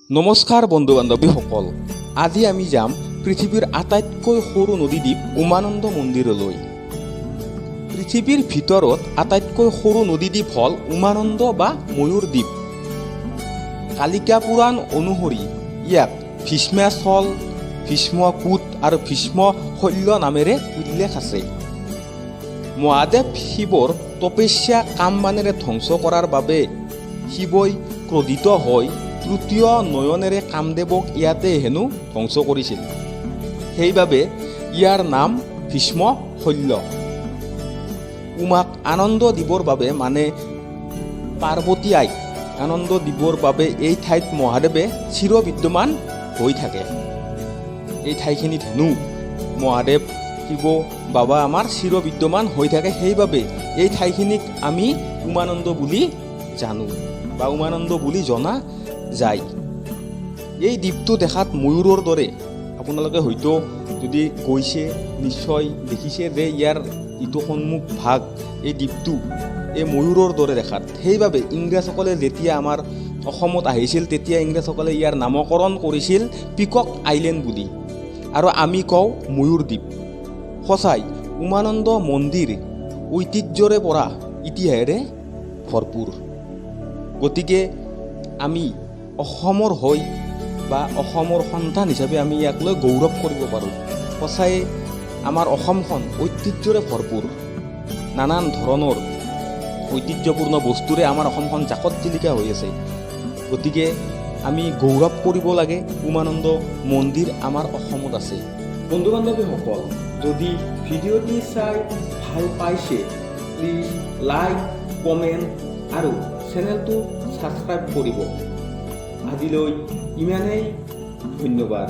নমস্কাৰ বন্ধু বান্ধৱীসকল, আজি আমি যাম পৃথিৱীৰ আটাইতকৈ সৰু নদীদ্বীপ উমানন্দ মন্দিৰলৈ। পৃথিৱীৰ ভিতৰত আটাইতকৈ সৰু নদীদ্বীপ হ'ল উমানন্দ বা ময়ূৰ দ্বীপ। কালিকা পুৰাণ অনুসৰি ইয়াক ভীষ্মাচল, ভীষ্মকূট আৰু ভীষ্মশল্য নামেৰে উল্লেখ আছে। মহাদেৱ শিৱৰ তপস্যা কামবানেৰে ধ্বংস কৰাৰ বাবে শিৱই ক্ৰোধিত হৈ তৃতীয় নয়নেৰে কামদেৱক ইয়াতে হেনো ধ্বংস কৰিছিল। সেইবাবে ইয়াৰ নাম ভীষ্মশল্য। উমাক আনন্দ দিবৰ বাবে মানে পাৰ্বতী আইক আনন্দ দিবৰ বাবে এই ঠাইত মহাদেৱে চিৰবিদ্যমান হৈ থাকে। এই ঠাইখিনিত হেনো মহাদেৱ শিৱ বাবা আমাৰ চিৰবিদ্যমান হৈ থাকে। সেইবাবে এই ঠাইখিনিক আমি উমানন্দ বুলি জানো বা উমানন্দ বুলি জনা যায়। এই দ্বীপটো দেখাত ময়ূৰৰ দৰে। আপোনালোকে হয়তো যদি গৈছে নিশ্চয় দেখিছে যে ইয়াৰ ইটো সন্মুখ ভাগ এই দ্বীপটো এই ময়ূৰৰ দৰে দেখাত। সেইবাবে ইংৰাজসকলে যেতিয়া আমাৰ অসমত আহিছিল তেতিয়া ইংৰাজসকলে ইয়াৰ নামকৰণ কৰিছিল পিকক আইলেণ্ড বুলি, আৰু আমি কওঁ ময়ূৰ দ্বীপ। সঁচাই উমানন্দ মন্দিৰ ঐতিহ্যৰে পৰা ইতিহাসেৰে ভৰপূৰ। গতিকে আমি অসমৰ হৈ বা অসমৰ সন্তান হিচাপে আমি ইয়াক লৈ গৌৰৱ কৰিব পাৰোঁ। সঁচাই আমাৰ অসমখন ঐতিহ্যৰে ভৰপূৰ। নানান ধৰণৰ ঐতিহ্যপূৰ্ণ বস্তুৰে আমাৰ অসমখন জাকত জিলিকা হৈ আছে। গতিকে আমি গৌৰৱ কৰিব লাগে উমানন্দ মন্দিৰ আমাৰ অসমত আছে। বন্ধু বান্ধৱীসকল, যদি ভিডিঅ'টি চাই ভাল পাইছে প্লিজ লাইক, কমেণ্ট আৰু চেনেলটো ছাবস্ক্ৰাইব কৰিব। আজিলৈ ইমানেই, ধন্যবাদ।